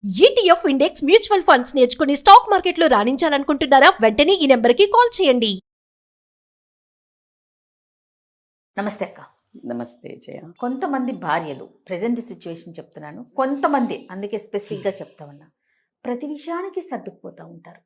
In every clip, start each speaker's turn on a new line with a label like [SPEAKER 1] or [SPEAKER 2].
[SPEAKER 1] ETF index mutual funds నేర్చుకుని stock మార్కెట్లో రాణించాలనుకుంటున్నారా? వెంటనే ఈ నెంబర్కి కాల్ చేయండి.
[SPEAKER 2] నమస్తే అక్క.
[SPEAKER 3] నమస్తే జయ.
[SPEAKER 2] కొంతమంది భార్యలు ప్రజెంట్ సిచ్యువేషన్ చెప్తున్నాను, కొంతమంది అందుకే స్పెసిఫిక్గా చెప్తా ఉన్నా, ప్రతి విషయానికి సర్దుకుపోతూ ఉంటారు.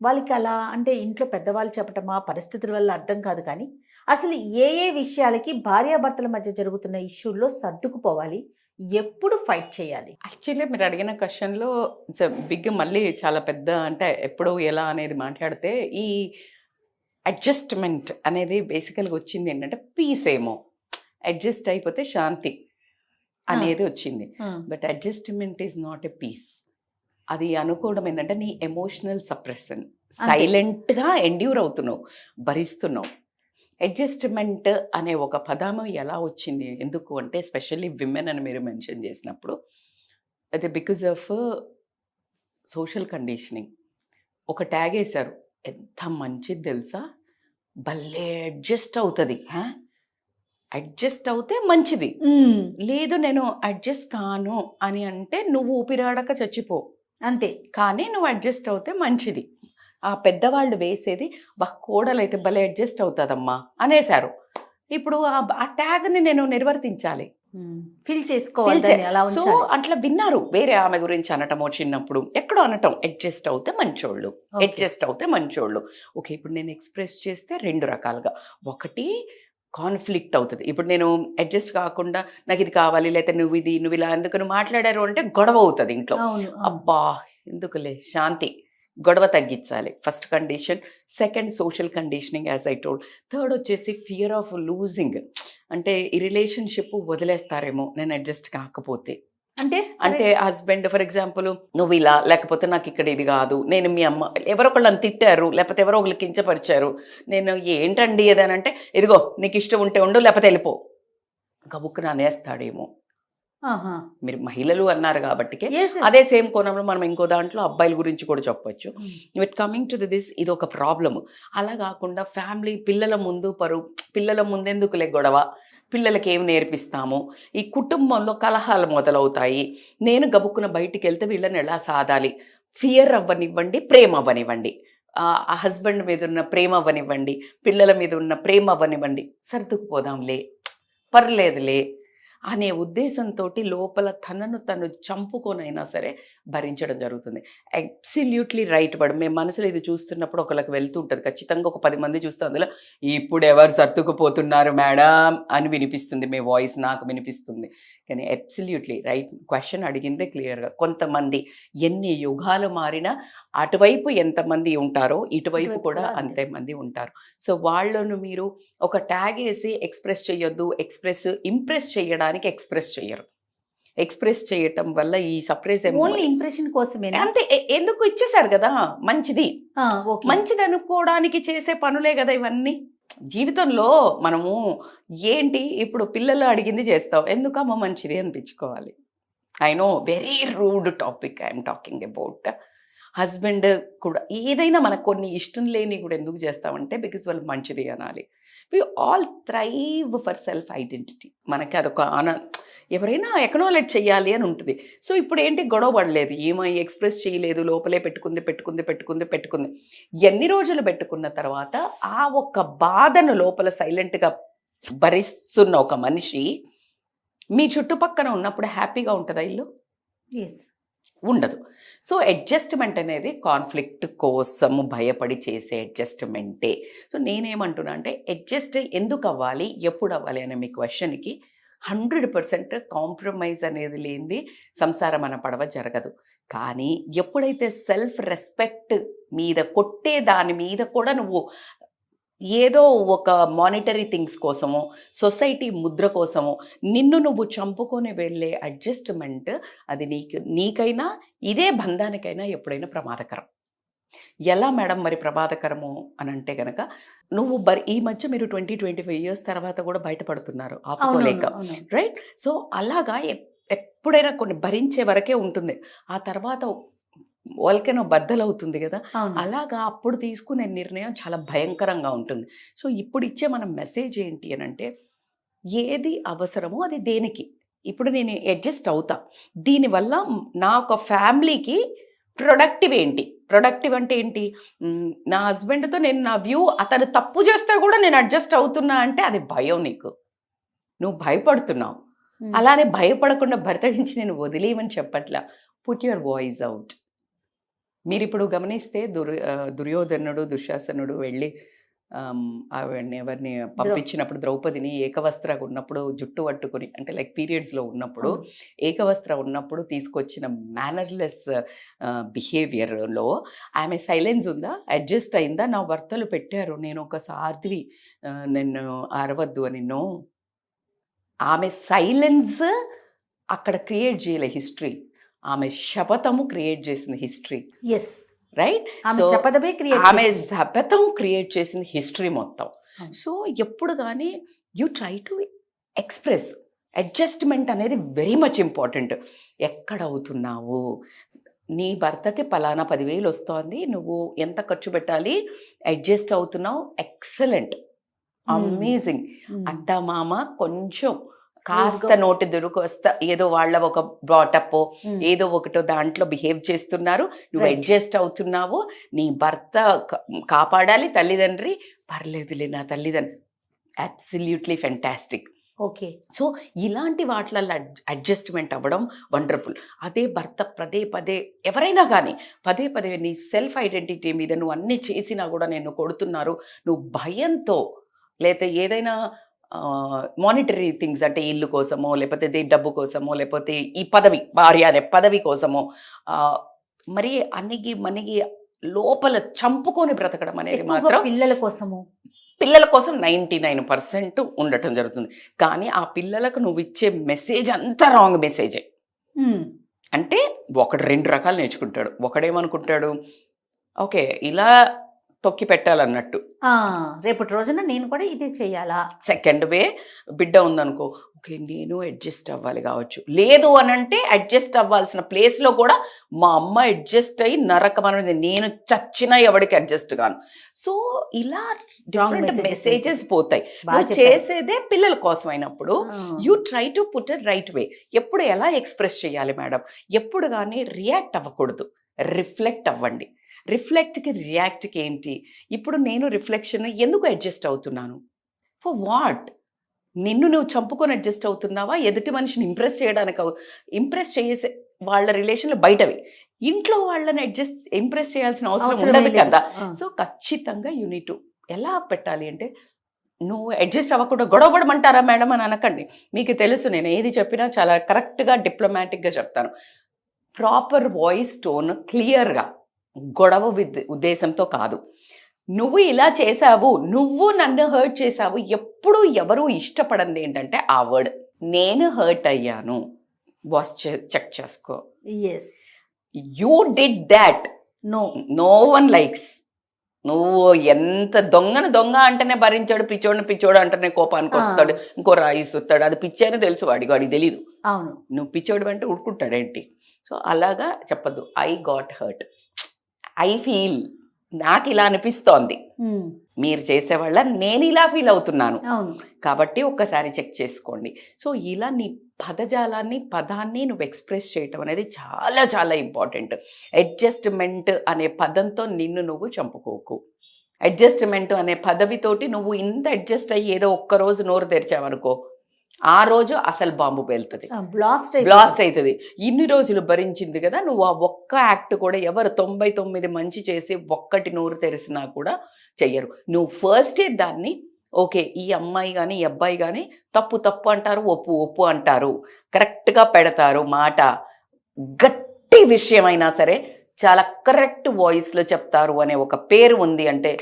[SPEAKER 2] వాళ్ళకి అలా అంటే ఇంట్లో పెద్దవాళ్ళు చెప్పటమా, పరిస్థితుల వల్ల అర్థం కాదు, కానీ అసలు ఏ ఏ విషయాలకి భార్యాభర్తల మధ్య జరుగుతున్న ఇష్యూల్లో సర్దుకుపోవాలి, ఎప్పుడు ఫైట్ చేయాలి?
[SPEAKER 3] యాక్చువల్లీ మీరు అడిగిన క్వశ్చన్లో ఇట్స్ బిగ్, మళ్ళీ చాలా పెద్ద, అంటే ఎప్పుడు ఎలా అనేది మాట్లాడితే ఈ అడ్జస్ట్మెంట్ అనేది బేసికల్గా వచ్చింది ఏంటంటే పీస్ ఏమో, అడ్జస్ట్ అయిపోతే శాంతి అనేది వచ్చింది. But adjustment is not a peace. అది అనుకోవడం ఏంటంటే నీ ఎమోషనల్ సప్రెషన్, సైలెంట్గా ఎండ్యూర్ అవుతున్నావు, భరిస్తున్నావు. అడ్జస్ట్మెంట్ అనే ఒక పదము ఎలా వచ్చింది, ఎందుకు అంటే ఎస్పెషల్లీ విమెన్ అని మీరు మెన్షన్ చేసినప్పుడు, అది బికాజ్ ఆఫ్ సోషల్ కండిషనింగ్. ఒక ట్యాగ్ వేశారు, ఎంత మంచిది తెలుసా, భలే అడ్జస్ట్ అవుతుంది, అడ్జస్ట్ అవుతే మంచిది, లేదు నేను అడ్జస్ట్ కాను అని అంటే నువ్వు ఊపిరాడక చచ్చిపో
[SPEAKER 2] అంతే.
[SPEAKER 3] కానీ నువ్వు అడ్జస్ట్ అవుతే మంచిది. ఆ పెద్దవాళ్ళు వేసేది కోడలైతే భలే అడ్జస్ట్ అవుతుందమ్మా అనేసారు. ఇప్పుడు ఆ ట్యాగ్ని నేను నిర్వర్తించాలి,
[SPEAKER 2] ఫీల్ చేసుకోవాలి.
[SPEAKER 3] సో అట్లా విన్నారు, వేరే ఆమె గురించి అనటమో, చిన్నప్పుడు ఎక్కడో అనటం, అడ్జస్ట్ అవుతే మంచోళ్ళు, అడ్జస్ట్ అవుతే మంచోళ్ళు. ఓకే, ఇప్పుడు నేను ఎక్స్ప్రెస్ చేస్తే రెండు రకాలుగా, ఒకటి కాన్ఫ్లిక్ట్ అవుతుంది. ఇప్పుడు నేను అడ్జస్ట్ కాకుండా నాకు ఇది కావాలి, లేకపోతే నువ్వు ఇది నువ్వు ఇలా ఎందుకు మాట్లాడారు అంటే గొడవ అవుతుంది ఇంట్లో. అబ్బా ఎందుకులే, శాంతి, గొడవ తగ్గించాలి, first condition. Second social conditioning as I told. Third వచ్చేసి ఫియర్ ఆఫ్ లూజింగ్, అంటే ఈ రిలేషన్షిప్ వదిలేస్తారేమో నేను అడ్జస్ట్ కాకపోతే. అంటే హస్బెండ్ ఫర్ ఎగ్జాంపుల్, నువ్వు ఇలా, లేకపోతే నాకు ఇక్కడ ఇది కాదు, నేను మీ అమ్మ ఎవరొకళ్ళు నన్ను తిట్టారు, లేకపోతే ఎవరో ఒకళ్ళు కించపరిచారు, నేను ఏంటండి ఏదనంటే ఇదిగో నీకు ఇష్టం ఉంటే ఉండు, లేకపోతే వెళ్ళిపో, గబుక్కున అనేస్తాడేమో. మీరు మహిళలు అన్నారు కాబట్టి అదే సేమ్ కోణంలో మనం ఇంకో దాంట్లో అబ్బాయిల గురించి కూడా చెప్పొచ్చు. విత్ కమింగ్ టు దిస్, ఇది ఒక ప్రాబ్లము. అలా కాకుండా ఫ్యామిలీ, పిల్లల ముందు పిల్లల ముందెందుకులే గొడవ, పిల్లలకి ఏం నేర్పిస్తాము, ఈ కుటుంబంలో కలహాలు మొదలవుతాయి, నేను గబుక్కున బయటికి వెళ్తే వీళ్ళని ఎలా సాధాలి, ఫియర్ అవ్వనివ్వండి, ప్రేమ అవ్వనివ్వండి, ఆ హస్బెండ్ మీద ఉన్న ప్రేమ అవ్వనివ్వండి, పిల్లల మీద ఉన్న ప్రేమ అవ్వనివ్వండి, సర్దుకుపోదాంలే, పర్లేదులే అనే ఉద్దేశంతో లోపల తనను తను చంపుకొనైనా సరే భరించడం జరుగుతుంది. Absolutely right. బట్ మేము మనసులో ఇది చూస్తున్నప్పుడు ఒకళ్ళకి వెళ్తూ ఉంటుంది, ఖచ్చితంగా ఒక 10 మంది చూస్తే అందులో ఇప్పుడు ఎవరు సర్దుకుపోతున్నారు మేడం అని వినిపిస్తుంది, మీ వాయిస్ నాకు వినిపిస్తుంది. కానీ అబ్సల్యూట్లీ రైట్, క్వశ్చన్ అడిగిందే క్లియర్గా. కొంతమంది ఎన్ని యుగాలు మారినా అటువైపు ఎంతమంది ఉంటారో ఇటువైపు కూడా అంతే మంది ఉంటారు. సో వాళ్ళను మీరు ఒక ట్యాగ్ వేసి ఎక్స్ప్రెస్ చేయొద్దు, ఇంప్రెస్ చేయడానికి ఎక్స్ప్రెస్ చేయరు. ఎక్స్ప్రెస్ చేయటం వల్ల ఈ సప్రెస్
[SPEAKER 2] ఇంప్రెషన్ కోసమే
[SPEAKER 3] అంతే, ఎందుకు ఇచ్చేసారు కదా, మంచిది మంచిది అనుకోవడానికి చేసే పనులే కదా ఇవన్నీ. జీవితంలో మనము ఏంటి, ఇప్పుడు పిల్లలు అడిగింది చేస్తావు, ఎందుకమ్మా మంచిది అనిపించుకోవాలి. I know very rude topic I'm talking about. Husband కూడా ఏదైనా మనకు కొన్ని ఇష్టం లేని కూడా ఎందుకు చేస్తామంటే బికాజ్ వాళ్ళు మంచిది అనాలి. We all thrive for self identity. మనకి అదొక ఎవరైనా ఎక్నాలెడ్జ్ చెయ్యాలి అని ఉంటుంది. సో ఇప్పుడు ఏంటి, గొడవ పడలేదు, ఏమై ఎక్స్ప్రెస్ చేయలేదు, లోపలే పెట్టుకుంది. ఎన్ని రోజులు పెట్టుకున్న తర్వాత ఆ ఒక్క బాధను లోపల సైలెంట్గా భరిస్తున్న ఒక మనిషి మీ చుట్టుపక్కన ఉన్నప్పుడు హ్యాపీగా ఉంటుందా ఇల్లు? ఉండదు. సో అడ్జస్ట్మెంట్ అనేది కాన్ఫ్లిక్ట్ కోసము భయపడి చేసే అడ్జస్ట్మెంటే. సో నేనేమంటున్నా అంటే, అడ్జస్ట్ ఎందుకు అవ్వాలి, ఎప్పుడు అవ్వాలి అనే మీ క్వశ్చన్కి 100% కాంప్రమైజ్ అనేది లేనిది సంసారం అన్న పడవ జరగదు. కానీ ఎప్పుడైతే సెల్ఫ్ రెస్పెక్ట్ మీద కొట్టే దాని మీద కూడా నువ్వు ఏదో ఒక మానిటరీ థింగ్స్ కోసమో, సొసైటీ ముద్ర కోసమో నిన్ను నువ్వు చంపుకొని వెళ్ళే అడ్జస్ట్మెంట్, అది నీకైనా ఇదే బంధానికైనా ఎప్పుడైనా ప్రమాదకరం. ఎలా మేడం మరి ప్రమాదకరము అని అంటే కనుక, నువ్వు ఈ మధ్య మీరు 20-25 years తర్వాత కూడా బయటపడుతున్నారు ఆపుకోలేక, రైట్? సో అలాగా ఎప్పుడైనా కొన్ని భరించే వరకే ఉంటుంది, ఆ తర్వాత వాళ్ళకైనా బద్దలవుతుంది కదా. అలాగా అప్పుడు తీసుకునే నిర్ణయం చాలా భయంకరంగా ఉంటుంది. సో ఇప్పుడు ఇచ్చే మన మెసేజ్ ఏంటి అని అంటే, ఏది అవసరమో అది దేనికి, ఇప్పుడు నేను అడ్జస్ట్ అవుతా. దీనివల్ల నా ఒక ఫ్యామిలీకి ప్రొడక్టివ్ ఏంటి? ప్రొడక్టివ్ అంటే ఏంటి? నా హస్బెండ్తో నేను నా వ్యూ అతను తప్పు చేస్తే కూడా నేను అడ్జస్ట్ అవుతున్నా అంటే అది భయం నీకు. నువ్వు భయపడుతున్నావు. అలానే భయపడకుండా భర్త నుంచి నేను వదిలేయమని చెప్పట్లా. Put your voice out. మీరు ఇప్పుడు గమనిస్తే దుర్యోధనుడు దుశ్శాసనుడు వెళ్ళి ఆవిడని ఎవరిని పంపించినప్పుడు ద్రౌపదిని ఏకవస్త్ర ఉన్నప్పుడు జుట్టు పట్టుకుని అంటే లైక్ పీరియడ్స్లో ఉన్నప్పుడు ఏకవస్త్ర ఉన్నప్పుడు తీసుకొచ్చిన మేనర్లెస్ బిహేవియర్లో ఆమె సైలెన్స్ ఉందా? అడ్జస్ట్ అయిందా? నా భర్తలు పెట్టారు నేను ఒక సాధ్వి, నేను అరవద్దు అని. నో, ఆమె సైలెన్స్ అక్కడ క్రియేట్ చేయలే హిస్టరీ, ఆమె శపథము క్రియేట్ చేసిన హిస్టరీ.
[SPEAKER 2] Yes,
[SPEAKER 3] right.
[SPEAKER 2] ఆమె
[SPEAKER 3] శపథం క్రియేట్ చేసిన హిస్టరీ మొత్తం. సో ఎప్పుడు కానీ you try to express. Adjustment అనేది వెరీ మచ్ ఇంపార్టెంట్. ఎక్కడ అవుతున్నావు? నీ భర్తకి పలానా 10,000 వస్తోంది, నువ్వు ఎంత ఖర్చు పెట్టాలి? అడ్జస్ట్ అవుతున్నావు, ఎక్సలెంట్, అమేజింగ్. అత్త మామ కొంచెం కాస్త నోటి దురుకు వస్తా ఏదో వాళ్ళ ఒక బ్రాటప్ ఏదో ఒకటో దాంట్లో బిహేవ్ చేస్తున్నారు, నువ్వు అడ్జస్ట్ అవుతున్నావు. నీ భర్త కాపాడాలి, తల్లిదండ్రి పర్లేదులే నా తల్లిదండ్రి, అబ్సల్యూట్లీ ఫెంటాస్టిక్.
[SPEAKER 2] ఓకే.
[SPEAKER 3] సో ఇలాంటి వాటిలలో అడ్జస్ట్మెంట్ అవ్వడం వండర్ఫుల్. అదే భర్త పదే పదే ఎవరైనా కానీ పదే పదే నీ సెల్ఫ్ ఐడెంటిటీ మీద నువ్వు అన్నీ చేసినా కూడా నేను కొడుతున్నారు, నువ్వు భయంతో లేకపోతే ఏదైనా మానిటరీ థింగ్స్ అంటే ఇల్లు కోసమో లేకపోతే డబ్బు కోసమో లేకపోతే ఈ పదవి భార్య అనే పదవి కోసమో మరి అన్నిగి మనకి లోపల చంపుకొని బ్రతకడం అనేది మాత్రం పిల్లల కోసం 99% ఉండటం జరుగుతుంది. కానీ ఆ పిల్లలకు నువ్వు ఇచ్చే మెసేజ్ అంతా రాంగ్ మెసేజే. అంటే ఒకడు 2 రకాలు నేర్చుకుంటాడు. ఒకడేమనుకుంటాడు, ఓకే ఇలా తొక్కి పెట్టాలన్నట్టు,
[SPEAKER 2] రేపటి రోజున నేను కూడా ఇదే చెయ్యాలా.
[SPEAKER 3] సెకండ్ వే, బిడ్డ ఉందనుకో, ఓకే నేను అడ్జస్ట్ అవ్వాలి కావచ్చు. లేదు అని అంటే అడ్జస్ట్ అవ్వాల్సిన ప్లేస్లో కూడా మా అమ్మ అడ్జస్ట్ అయ్యి నరకమనేది, నేను చచ్చినా ఎవరికి అడ్జస్ట్ కాను. సో ఇలా డిఫరెంట్ మెసేజెస్ పోతాయి. నువ్వు చేసేదే పిల్లల కోసం అయినప్పుడు you try to put a right way. ఎప్పుడు ఎలా ఎక్స్ప్రెస్ చేయాలి మేడం? ఎప్పుడు కానీ రియాక్ట్ అవ్వకూడదు, రిఫ్లెక్ట్ అవ్వండి. రిఫ్లెక్ట్కి రియాక్ట్కి ఏంటి? ఇప్పుడు నేను రిఫ్లెక్షన్ ఎందుకు అడ్జస్ట్ అవుతున్నాను? For what? నిన్ను నువ్వు చంపుకొని అడ్జస్ట్ అవుతున్నావా? ఎదుటి మనిషిని ఇంప్రెస్ చేయడానికి? ఇంప్రెస్ చేసే వాళ్ళ రిలేషన్లో బయటవి, ఇంట్లో వాళ్ళని ఇంప్రెస్ చేయాల్సిన అవసరం ఉండదు కదా. సో ఖచ్చితంగా యూనిట్ ఎలా పెట్టాలి అంటే, నువ్వు అడ్జస్ట్ అవ్వకుండా గొడవపడమంటారా మేడం అని అనకండి. మీకు తెలుసు నేను ఏది చెప్పినా చాలా కరెక్ట్గా డిప్లొమాటిక్గా చెప్తాను. ప్రాపర్ వాయిస్ టోన్ క్లియర్గా, గొడవ ఉద్దేశంతో కాదు. నువ్వు ఇలా చేసావు, నువ్వు నన్ను హర్ట్ చేసావు. ఎప్పుడు ఎవరు ఇష్టపడండి ఏంటంటే ఆ వర్డ్, నేను హర్ట్ అయ్యాను, బాస్ చెక్ చేసుకో. You did that. No one likes. నువ్వు ఎంత దొంగ అంటేనే భరించాడు, పిచ్చోడు అంటేనే కోపానికి వస్తాడు, ఇంకో రాయి సుత్తాడు. అది పిచ్చి అని తెలుసు వాడికి తెలీదు.
[SPEAKER 2] అవును,
[SPEAKER 3] నువ్వు పిచ్చోడు అంటే ఉడుకుంటాడేంటి? సో అలాగా చెప్పద్దు. I got hurt, I feel, నాకు ఇలా అనిపిస్తోంది, మీరు చేసేవాళ్ళ నేను ఇలా ఫీల్ అవుతున్నాను కాబట్టి ఒక్కసారి చెక్ చేసుకోండి. సో ఇలా నీ పదాన్ని నువ్వు ఎక్స్ప్రెస్ చేయటం అనేది చాలా చాలా ఇంపార్టెంట్. అడ్జస్ట్మెంట్ అనే పదంతో నిన్ను నువ్వు చంపుకోకు. అడ్జస్ట్మెంట్ అనే పదవితోటి నువ్వు ఇంత అడ్జస్ట్ అయ్యి ఏదో ఒక్కరోజు నోరు తెరిచావనుకో, ఆ రోజు అసలు బాంబు పేలుతుంది, బ్లాస్ట్ అవుతుంది. ఇన్ని రోజులు భరించింది కదా, నువ్వు ఆ ఒక్క యాక్ట్ కూడా ఎవరు 99 మంచి చేసి ఒక్కటి నోరు తెరిసినా కూడా చెయ్యరు. నువ్వు ఫస్టే దాన్ని ఓకే, ఈ అమ్మాయి కానీ ఈ అబ్బాయి కానీ తప్పు అంటారు, ఒప్పు అంటారు, కరెక్ట్గా పెడతారు మాట, గట్టి విషయమైనా సరే చాలా కరెక్ట్ వాయిస్లో చెప్తారు అనే ఒక పేరు ఉంది అంటే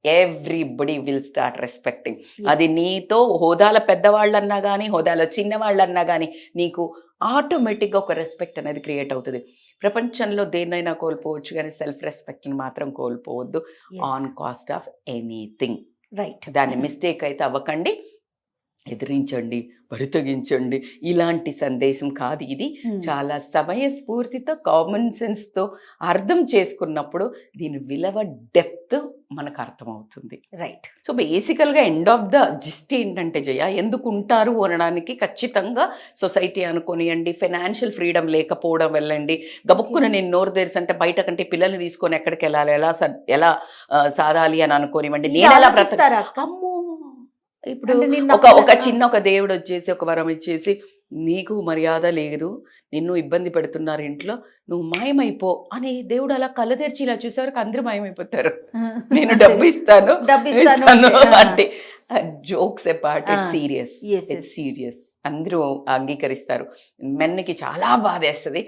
[SPEAKER 3] ఎవ్రీబడి విల్ స్టార్ట్ రెస్పెక్టింగ్. అది నీతో హోదాల పెద్దవాళ్ళన్నా కానీ హోదాలో చిన్నవాళ్ళన్నా కానీ నీకు ఆటోమేటిక్గా ఒక రెస్పెక్ట్ అనేది క్రియేట్ అవుతుంది. ప్రపంచంలో దేన్నైనా కోల్పోవచ్చు కానీ సెల్ఫ్ రెస్పెక్ట్ని మాత్రం కోల్పోవద్దు on cost of anything.
[SPEAKER 2] Right.
[SPEAKER 3] దాన్ని మిస్టేక్ అయితే అవ్వకండి. ఎదిరించండి, బరితెగించండి ఇలాంటి సందేశం కాదు ఇది. చాలా సమయస్ఫూర్తితో కామన్ సెన్స్తో అర్థం చేసుకున్నప్పుడు దీని విలువ డెప్త్ మనకు అర్థమవుతుంది.
[SPEAKER 2] రైట్.
[SPEAKER 3] సో బేసికల్గా ఎండ్ ఆఫ్ ద జిస్ట్ ఏంటంటే జయ, ఎందుకు ఉంటారు అనడానికి ఖచ్చితంగా సొసైటీ అనుకోనియండి, ఫైనాన్షియల్ ఫ్రీడమ్ లేకపోవడం వెళ్ళండి, గబుక్కున నేను నోరు తెరిసంటే బయట కంటే పిల్లల్ని తీసుకొని ఎక్కడికి వెళ్ళాలి, ఎలా సాధాలి అని అనుకోనివ్వండి. నేను ఎలా
[SPEAKER 2] ఆలోచిస్తారా?
[SPEAKER 3] అమ్మో, ఇప్పుడు
[SPEAKER 2] అంటే నిన్న
[SPEAKER 3] ఒక దేవుడు వచ్చేసి ఒక వరం ఇచ్చేసి నీకు మర్యాద లేదు, నిన్ను ఇబ్బంది పెడుతున్నారు ఇంట్లో, నువ్వు మాయమైపో అని దేవుడు అలా కళ్ళు తెరిచి ఇలా చూసేవారికి అందరూ మాయమైపోతారు. నేను డబ్బు ఇస్తాను అంటే jokes apart, it's serious, it's serious. అందరూ అంగీకరిస్తారు. మెన్కి చాలా బాధేస్తుంది.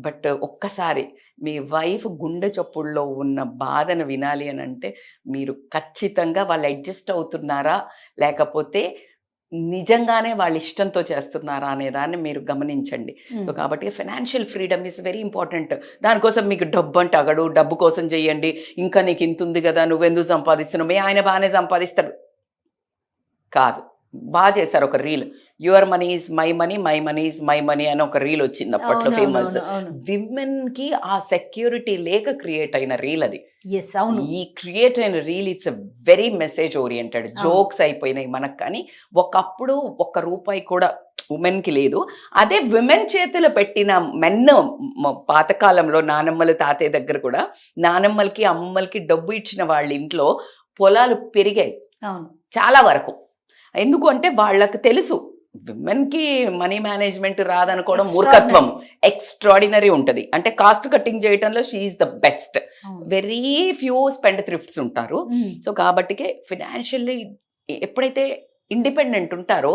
[SPEAKER 3] బట్ ఒక్కసారి మీ వైఫ్ గుండె చప్పుల్లో ఉన్న బాధను వినాలి అని అంటే మీరు ఖచ్చితంగా వాళ్ళు అడ్జస్ట్ అవుతున్నారా లేకపోతే నిజంగానే వాళ్ళ ఇష్టంతో చేస్తున్నారా అనే దాన్ని మీరు గమనించండి. సో కాబట్టి financial freedom is very important. దానికోసం మీకు డబ్బు అంటే అగడు, డబ్బు కోసం చెయ్యండి, ఇంకా నీకు ఇంత ఉంది కదా నువ్వెందుకు సంపాదిస్తున్నావు, మీ ఆయన బాగానే సంపాదిస్తాడు కాదు. బాగా చేశారు ఒక reel, your money is my money, my money is my money అని ఒక రీల్ వచ్చింది అప్పట్లో, ఫేమస్. విమెన్ కి ఆ సెక్యూరిటీ లేక క్రియేట్ అయిన రీల్ అది. ఈ క్రియేట్ అయిన reel it's a very message oriented. Jokes అయిపోయినాయి మనకు, కానీ ఒకప్పుడు ₹1 కూడా ఉమెన్ కి లేదు. అదే విమెన్ చేతిలో పెట్టిన మెన్ పాతకాలంలో నానమ్మల తాతయ్య దగ్గర కూడా నానమ్మలకి అమ్మమ్మలకి డబ్బు ఇచ్చిన వాళ్ళ ఇంట్లో పొలాలు పెరిగాయి చాలా వరకు. ఎందుకు అంటే వాళ్ళకి తెలుసు విమెన్కి మనీ మేనేజ్మెంట్ రాదనుకోవడం మూర్ఖత్వం. ఎక్స్ట్రాడినరీ ఉంటుంది. అంటే కాస్ట్ కట్టింగ్ చేయడంలో she is the best. Very few spendthrifts ఉంటారు. సో కాబట్టికే ఫినాన్షియల్లీ ఎప్పుడైతే ఇండిపెండెంట్ ఉంటారో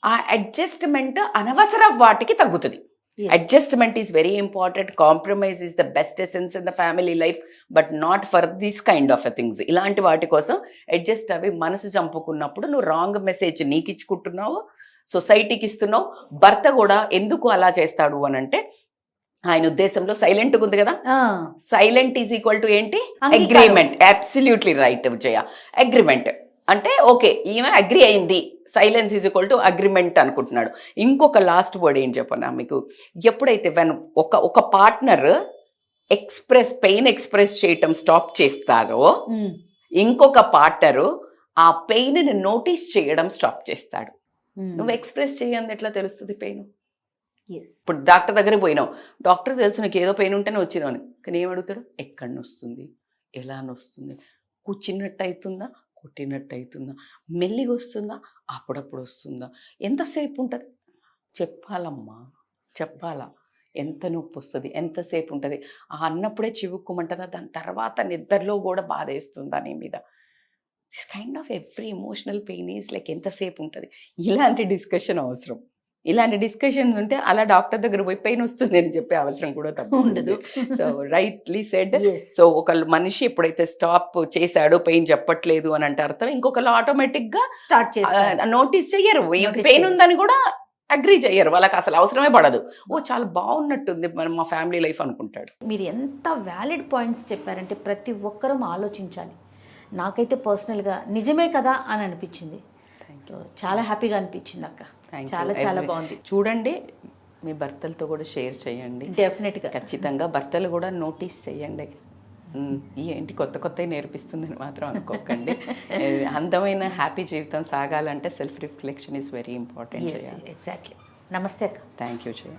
[SPEAKER 3] ఆ అడ్జస్ట్మెంట్ అనవసర వాటికి తగ్గుతుంది. Adjustment is very important. Compromise is the best essence in the family life, but not for this kind of things. ఇలాంటి వాటి కోసం అడ్జస్ట్ అవి మనసు చంపుకున్నప్పుడు నువ్వు రాంగ్ మెసేజ్ నీకు ఇచ్చుకుంటున్నావు, సొసైటీకి ఇస్తున్నావు. భర్త కూడా ఎందుకు అలా చేస్తాడు అని అంటే ఆయన ఉద్దేశంలో సైలెంట్గా ఉంది కదా. సైలెంట్ ఈజ్ ఈక్వల్ టు ఏంటి? అగ్రిమెంట్. అబ్సల్యూట్లీ రైట్ విజయ. అగ్రిమెంట్ అంటే ఓకే ఈమె అగ్రి అయింది, silence is equal to agreement అనుకుంటున్నాడు. ఇంకొక లాస్ట్ వర్డ్ ఏం చెప్పనా మీకు, ఎప్పుడైతే ఒక పార్ట్నర్ పెయిన్ ఎక్స్ప్రెస్ చేయటం స్టాప్ చేస్తారో ఇంకొక పార్ట్నరు ఆ పెయిన్ ని నోటీస్ చేయడం స్టాప్ చేస్తాడు. నువ్వు ఎక్స్ప్రెస్ చేయండి ఎట్లా తెలుస్తుంది పెయిన్? ఇప్పుడు డాక్టర్ దగ్గరికి పోయినావు, డాక్టర్ తెలుసు నీకు ఏదో పెయిన్ ఉంటేనే వచ్చినావు అని, కానీ ఏమడుగుతాడు? ఎక్కడి నొస్తుంది, ఎలా నొస్తుంది, కూర్చున్నట్టు అవుతుందా, కొట్టినట్టు అవుతుందా, మెల్లిగా వస్తుందా, అప్పుడప్పుడు వస్తుందా, ఎంతసేపు ఉంటుంది? చెప్పాలమ్మా, చెప్పాలా ఎంత నొప్పి వస్తుంది, ఎంతసేపు ఉంటుంది, ఆ అన్నప్పుడే చివుక్కుమంటుందా, దాని తర్వాత నిద్రలో కూడా బాధ వేస్తుందా నీ మీద. This kind of every emotional pain is like ఎంతసేపు ఉంటుంది. ఇలాంటి డిస్కషన్ అవసరం. ఇలాంటి డిస్కషన్స్ ఉంటే అలా డాక్టర్ దగ్గర పోయి పెయిన్ వస్తుంది అని చెప్పే అవసరం కూడా తప్ప ఉండదు. So rightly said. సో ఒక మనిషి ఎప్పుడైతే స్టాప్ చేశాడో పెయిన్ చెప్పట్లేదు అని అంటే అర్థం ఇంకొకళ్ళు ఆటోమేటిక్ గా స్టార్ట్ నోటీస్ చెయ్యరు, పెయిన్ ఉందని కూడా అగ్రీ చెయ్యరు, వాళ్ళకి అసలు అవసరమే పడదు. ఓ చాలా బాగున్నట్టుంది మా ఫ్యామిలీ లైఫ్ అనుకుంటాడు.
[SPEAKER 2] మీరు ఎంత వ్యాలిడ్ పాయింట్స్ చెప్పారంటే ప్రతి ఒక్కరూ ఆలోచించాలి. నాకైతే పర్సనల్గా నిజమే కదా అని అనిపించింది. చాలా హ్యాపీగా అనిపించింది అక్క. చాలా చాలా బాగుంది.
[SPEAKER 3] చూడండి, మీ భర్తలతో కూడా షేర్ చేయండి.
[SPEAKER 2] డెఫినెట్గా
[SPEAKER 3] ఖచ్చితంగా భర్తలు కూడా నోటీస్ చేయండి. ఏంటి కొత్త నేర్పిస్తుందని మాత్రం అనుకోకండి. అందమైన హ్యాపీ జీవితం సాగాలంటే self reflection is very important.
[SPEAKER 2] Exactly. నమస్తే అక్క.
[SPEAKER 3] Thank you Jaya.